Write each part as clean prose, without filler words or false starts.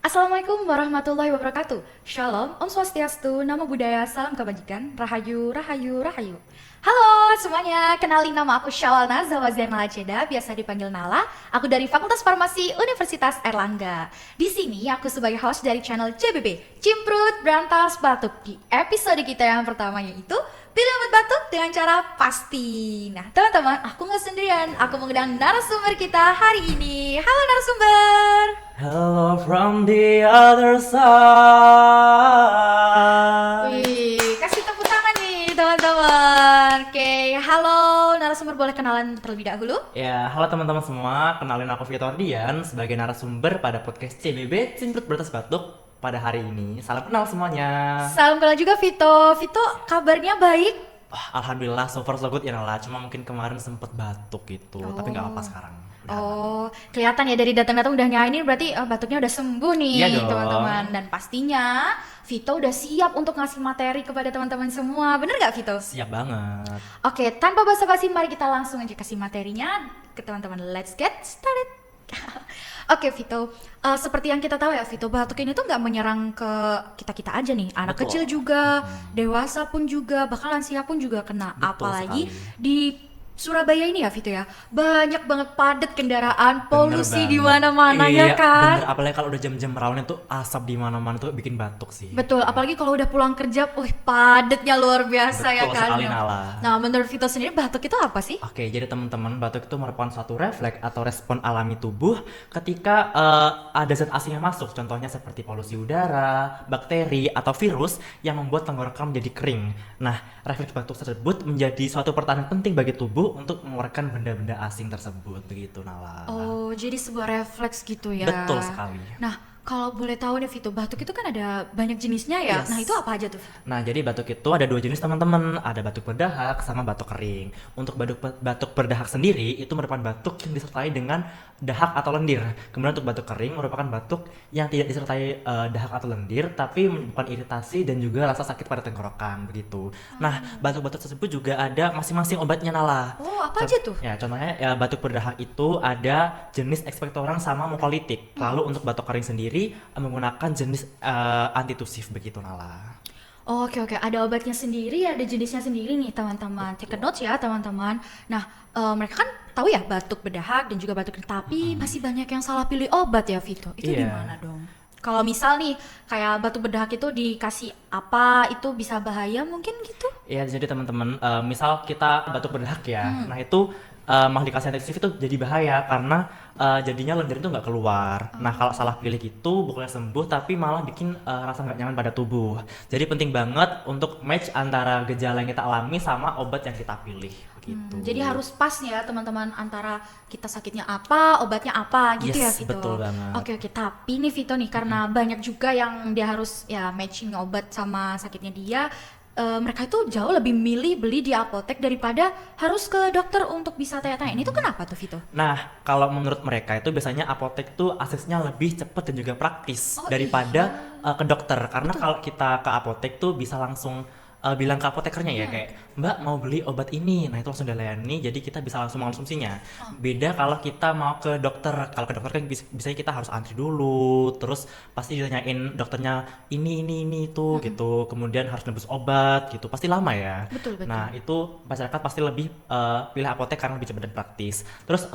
Assalamualaikum warahmatullahi wabarakatuh. Shalom, Om Swastiastu, Namo Buddhaya, Salam Kebajikan, Rahayu, Rahayu, Rahayu. Halo semuanya, kenalin nama aku Syawal Naza Wazir Nalaceda, biasa dipanggil Nala. Aku dari Fakultas Farmasi Universitas Erlangga. Di sini aku sebagai host dari channel CBB, Cimprut Berantas Batuk. Di episode kita yang pertama yaitu pilih obat batuk dengan cara pasti. Nah teman-teman, aku nggak sendirian, aku mengundang narasumber kita hari ini. Halo narasumber. Hello from the other side. Wih, kasih tepuk tangan nih teman-teman. Oke, halo narasumber, boleh kenalan terlebih dahulu? Ya, halo teman-teman semua. Kenalin aku Victor Dian sebagai narasumber pada podcast CBB Cimprut Berantas Batuk pada hari ini. Salam kenal semuanya. Salam kenal juga Vito. Vito, kabarnya baik? Alhamdulillah so far so good ya Nala. Cuma mungkin kemarin sempet batuk gitu, tapi nggak apa-apa sekarang. Udah aman. Oh, kelihatan ya dari datang-datang udah nyanyi, berarti batuknya udah sembuh nih Iya dong. teman-teman. Dan pastinya Vito udah siap untuk ngasih materi kepada teman-teman semua. Bener gak Vito? Siap banget. Oke, tanpa basa-basi mari kita langsung aja kasih materinya ke teman-teman. Let's get started. Oke Vito, seperti yang kita tahu ya Vito, batuk ini tuh nggak menyerang ke kita-kita aja nih, anak Betul. kecil juga, dewasa pun juga, bahkan lansia pun juga kena. Betul Apalagi sekali. di Surabaya ini ya Vito ya, banyak banget padat kendaraan, polusi Bener di banget. mana-mana Iya, ya kan. Bener, apalagi kalau udah jam-jam rawan itu asap di mana-mana tuh bikin batuk sih. Betul, apalagi kalau udah pulang kerja, padatnya luar biasa ya Betul kan. sekali, Nala. Nah, menurut Vito sendiri batuk itu apa sih? Oke, jadi teman-teman, batuk itu merupakan suatu refleks atau respon alami tubuh ketika ada zat asing yang masuk, contohnya seperti polusi udara, bakteri, atau virus yang membuat tenggorokan menjadi kering. Nah, refleks batuk tersebut menjadi suatu pertahanan penting bagi tubuh untuk mengeluarkan benda-benda asing tersebut, begitu Nala. Oh, jadi sebuah refleks gitu ya. Betul sekali. Nah, kalau boleh tahu nih Vito, batuk itu kan ada banyak jenisnya ya. Yes. Nah, itu apa aja tuh? Nah, jadi batuk itu ada dua jenis teman-teman, ada batuk berdahak sama batuk kering. Untuk batuk berdahak sendiri itu merupakan batuk yang disertai dengan dahak atau lendir. Kemudian untuk batuk kering merupakan batuk yang tidak disertai dahak atau lendir, tapi menyebabkan iritasi dan juga rasa sakit pada tenggorokan begitu. Nah, batuk-batuk tersebut juga ada masing-masing obatnya Nala. Oh, apa aja tuh? Ya, contohnya ya, batuk berdahak itu ada jenis ekspektoran sama mukolitik. Lalu untuk batuk kering sendiri menggunakan jenis antitusif begitu Nala. Oh, oke, ada obatnya sendiri, ada jenisnya sendiri nih teman-teman. Take a notes ya teman-teman. Nah, mereka kan tahu ya batuk berdahak dan juga batuk kering, tapi masih banyak yang salah pilih obat ya Vito. Itu Iya. gimana dong? Kalau misal nih kayak batuk berdahak itu dikasih apa, itu bisa bahaya mungkin gitu? Iya, jadi teman-teman, misal kita batuk berdahak ya, nah itu malah dikasih antitusif itu jadi bahaya karena jadinya lendir itu nggak keluar. Nah, kalau salah pilih gitu bukannya sembuh tapi malah bikin rasa nggak nyaman pada tubuh. Jadi penting banget untuk match antara gejala yang kita alami sama obat yang kita pilih begitu. Jadi harus pas ya teman-teman antara kita sakitnya apa, obatnya apa gitu ya Yes, Vito. betul banget. Oke, tapi nih Vito nih karena banyak juga yang dia harus ya matching obat sama sakitnya dia. Mereka itu jauh lebih milih beli di apotek daripada harus ke dokter untuk bisa tanya-tanya. Ini tuh kenapa tuh Vito? Nah, kalau menurut mereka itu biasanya apotek tuh aksesnya lebih cepat dan juga praktis Oh, daripada ke dokter. Karena kalau kita ke apotek tuh bisa langsung bilang ke apotekernya ya kayak, Mbak mau beli obat ini, nah itu langsung dilayani, jadi kita bisa langsung mengonsumsinya. Beda kalau kita mau ke dokter, kalau ke dokter kan biasanya kita harus antri dulu, terus pasti ditanyain dokternya ini itu gitu, kemudian harus nebus obat gitu, pasti lama ya. Betul. Nah itu masyarakat pasti lebih pilih apotek karena lebih cepat dan praktis. Terus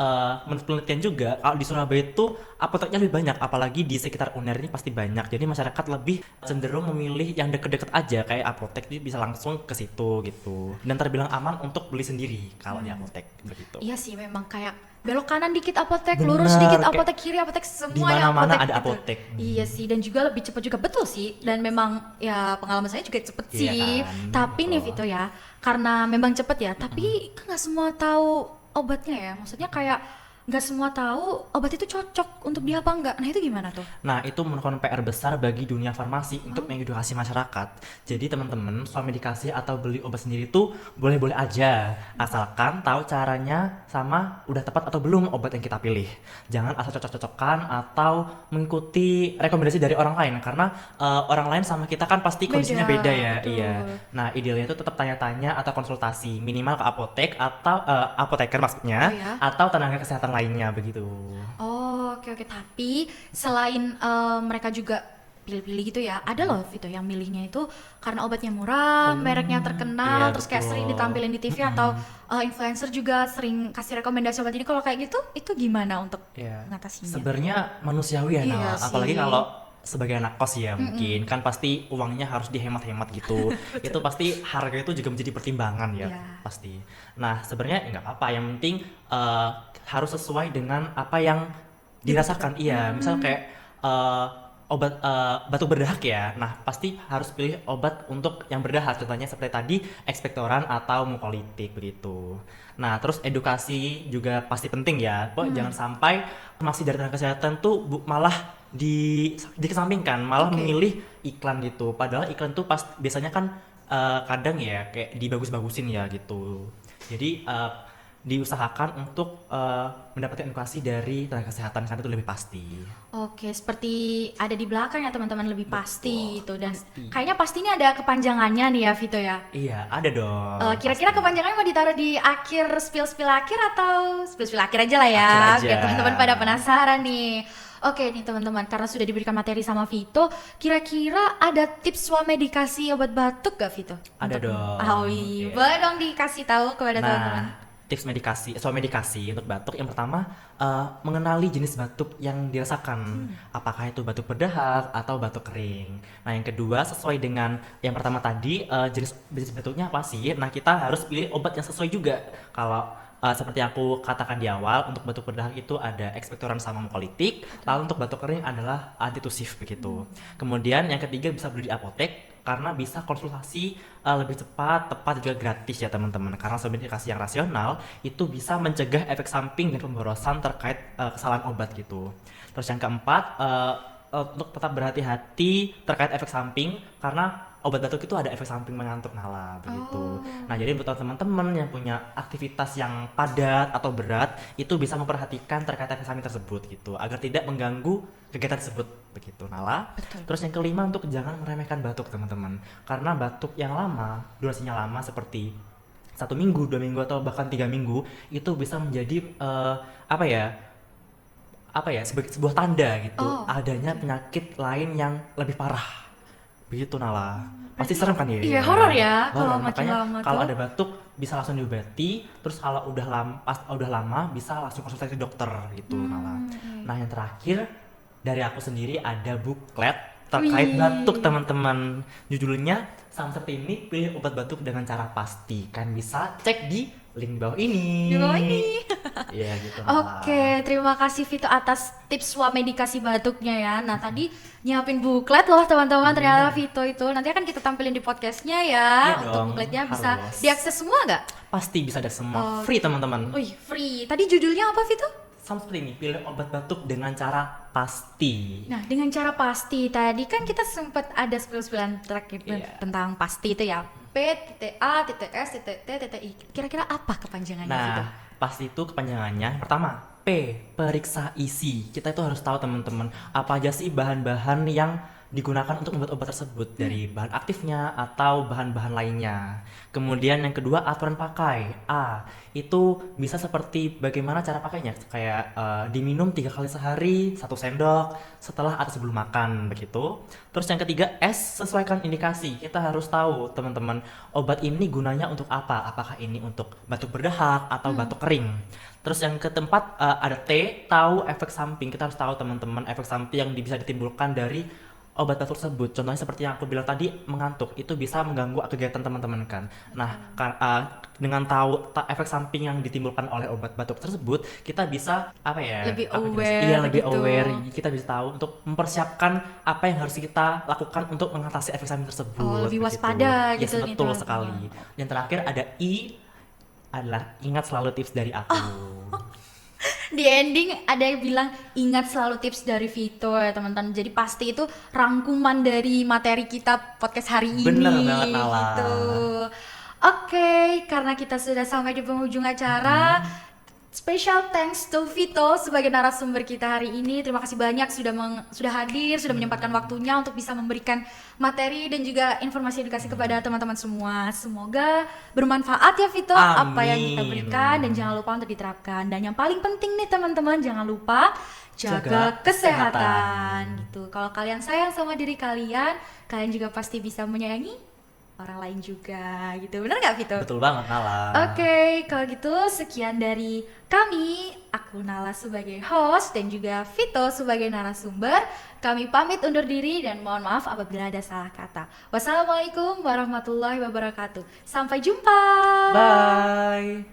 menurut penelitian juga kalau di Surabaya itu apoteknya lebih banyak, apalagi di sekitar UNER ini pasti banyak. Jadi masyarakat lebih cenderung memilih yang deket-deket aja kayak apotek, jadi bisa langsung ke situ gitu. Dan terbilang aman untuk beli sendiri kalau di apotek begitu. Iya sih, memang kayak belok kanan dikit apotek, Bener, lurus dikit kayak apotek, kiri apotek, di semuanya mana-mana apotek ada gitu. apotek. Iya sih, dan juga lebih cepat juga, betul sih. Dan memang ya pengalaman saya juga cepet Iya sih. kan, Tapi nih betul. Vito ya, karena memang cepet ya, tapi kan nggak semua tahu obatnya ya. Maksudnya kayak nggak semua tahu obat itu cocok untuk dia apa enggak. Nah itu gimana tuh? Nah, itu merupakan PR besar bagi dunia farmasi untuk mengedukasi masyarakat. Jadi teman-teman, soal medikasi atau beli obat sendiri itu boleh-boleh aja, asalkan tahu caranya sama udah tepat atau belum obat yang kita pilih. Jangan asal cocok-cocokan atau mengikuti rekomendasi dari orang lain karena orang lain sama kita kan pasti kondisinya Beda, beda ya. betul. Iya. Nah, idealnya itu tetap tanya-tanya atau konsultasi minimal ke apotek atau apoteker maksudnya Oh ya? atau tenaga kesehatan lainnya begitu. Oh, oke oke. Tapi selain mereka juga pilih-pilih gitu ya, ada loh Vito yang milihnya itu karena obatnya murah, mereknya terkenal, Iya terus kayak sering betul. ditampilin di TV atau influencer juga sering kasih rekomendasi obat ini. Kalau kayak gitu, itu gimana untuk Ya, mengatasinya? sebenarnya manusiawi ya Iya Nala, apalagi sih. kalau sebagai anak kos ya mungkin kan pasti uangnya harus dihemat-hemat gitu. Itu pasti harga itu juga menjadi pertimbangan ya Iya. pasti. Nah sebenarnya nggak apa-apa, yang penting harus sesuai dengan apa yang Dibutuhkan. dirasakan. Iya, misal kayak eh, obat batuk berdahak ya. Nah pasti harus pilih obat untuk yang berdahak. Contohnya seperti tadi ekspektoran atau mukolitik begitu. Nah, terus edukasi juga pasti penting ya. Jangan sampai masih dari tenaga kesehatan tuh malah dikesampingkan, malah Oke. memilih iklan gitu. Padahal iklan tuh biasanya kan kadang ya kayak dibagus-bagusin ya gitu. Jadi diusahakan untuk mendapatkan edukasi dari tenaga kesehatan karena itu lebih pasti. Oke, seperti ada di belakang ya teman-teman lebih pasti itu dan Pasti. kayaknya pasti ini ada kepanjangannya nih ya Vito ya. Iya, ada dong. Kira-kira Pasti. kepanjangannya mau ditaruh di akhir spill-spill akhir atau spill-spill akhir aja lah ya, Akhir aja. biar teman-teman pada penasaran nih. Oke nih teman-teman, karena sudah diberikan materi sama Vito, kira-kira ada tips swamedikasi obat batuk gak Vito? Ada dong. Ah, iya, Iya. boleh dong dikasih tahu kepada teman-teman. Nah, tips medikasi, soal medikasi untuk batuk yang pertama mengenali jenis batuk yang dirasakan, apakah itu batuk berdahak atau batuk kering. Nah, yang kedua sesuai dengan yang pertama tadi jenis batuknya apa sih? Nah, kita harus pilih obat yang sesuai juga. Kalau seperti aku katakan di awal, untuk batuk berdahak itu ada ekspektoran sama mukolitik, lalu untuk batuk kering adalah antitusif begitu. Kemudian yang ketiga bisa beli di apotek karena bisa konsultasi lebih cepat, tepat juga gratis ya teman-teman. Karena medikasi yang rasional itu bisa mencegah efek samping dan pemborosan terkait kesalahan obat gitu. Terus yang keempat untuk tetap berhati-hati terkait efek samping karena obat batuk itu ada efek samping mengantuk Nala begitu. Nah, jadi buat teman-teman yang punya aktivitas yang padat atau berat itu bisa memperhatikan terkait efek samping tersebut gitu agar tidak mengganggu kegiatan tersebut begitu Nala. Betul. Terus yang kelima untuk jangan meremehkan batuk teman-teman. Karena batuk yang lama, durasinya lama seperti 1 minggu, 2 minggu atau bahkan 3 minggu itu bisa menjadi sebagai sebuah tanda gitu Oh, adanya penyakit lain yang lebih parah begitu Nala. Pasti serem kan ya? iya, horor ya kalau Horor. makin Makanya lama kalau tuh. ada batuk bisa langsung diobati, terus kalau udah lama bisa langsung konsultasi dokter gitu Nala. Nah, yang terakhir dari aku sendiri ada buklet terkait Wih. batuk teman-teman. Judulnya sama seperti ini, pilih obat batuk dengan cara pasti. Kan bisa cek di link di bawah ini. Di bawah ini. Iya gitu Nala. Oke, terima kasih Vito atas tips swamedikasi batuknya ya. Nah, tadi nyiapin buklet loh teman-teman, ternyata Vito itu nanti akan kita tampilin di podcastnya ya. Iya Untuk dong, bukletnya bisa harus. diakses semua nggak? Pasti bisa ada semua Oh. free teman-teman. Wih, free. Tadi judulnya apa Vito? Sama seperti ini, pilih obat batuk dengan cara pasti. Nah, dengan cara pasti tadi kan kita sempat ada spill-spillan terakhir Iya. tentang pasti itu ya. P.A.S.T.T.I. Kira-kira apa kepanjangannya Vito? Nah, pasti itu kepanjangannya. Yang pertama, P, periksa isi. Kita itu harus tahu teman-teman, apa aja sih bahan-bahan yang digunakan untuk membuat obat tersebut dari bahan aktifnya atau bahan-bahan lainnya. Kemudian yang kedua, aturan pakai. A, itu bisa seperti bagaimana cara pakainya, kayak diminum 3 kali sehari, 1 sendok setelah atau sebelum makan begitu. Terus yang ketiga, S, sesuaikan indikasi. Kita harus tahu teman-teman, obat ini gunanya untuk apa? Apakah ini untuk batuk berdahak atau batuk kering? Terus yang keempat ada T, tahu efek samping. Kita harus tahu teman-teman efek samping yang bisa ditimbulkan dari obat batuk tersebut. Contohnya seperti yang aku bilang tadi, mengantuk itu bisa mengganggu kegiatan teman-teman kan. Nah, dengan tahu efek samping yang ditimbulkan oleh obat batuk tersebut, kita bisa Lebih apa aware iya lebih gitu. aware. Kita bisa tahu untuk mempersiapkan apa yang harus kita lakukan untuk mengatasi efek samping tersebut. Oh, lebih begitu. waspada Yes, gitu nih, betul teman-teman. sekali. Yang terakhir ada I, adalah ingat selalu tips dari aku. Di ending ada yang bilang ingat selalu tips dari Vito ya teman-teman. Jadi pasti itu rangkuman dari materi kita podcast hari ini. Bener banget, Nala. Gitu. Oke, karena kita sudah sampai di penghujung acara, Special thanks to Vito sebagai narasumber kita hari ini. Terima kasih banyak sudah hadir, sudah menyempatkan waktunya untuk bisa memberikan materi dan juga informasi edukasi kepada teman-teman semua. Semoga bermanfaat ya Vito apa yang kita berikan dan jangan lupa untuk diterapkan. Dan yang paling penting nih teman-teman, jangan lupa jaga kesehatan gitu. Kalau kalian sayang sama diri kalian, kalian juga pasti bisa menyayangi orang lain juga gitu. Bener nggak Vito? Betul banget, Nala. Oke, kalau gitu sekian dari kami. Aku Nala sebagai host dan juga Vito sebagai narasumber. Kami pamit undur diri dan mohon maaf apabila ada salah kata. Wassalamualaikum warahmatullahi wabarakatuh. Sampai jumpa. Bye.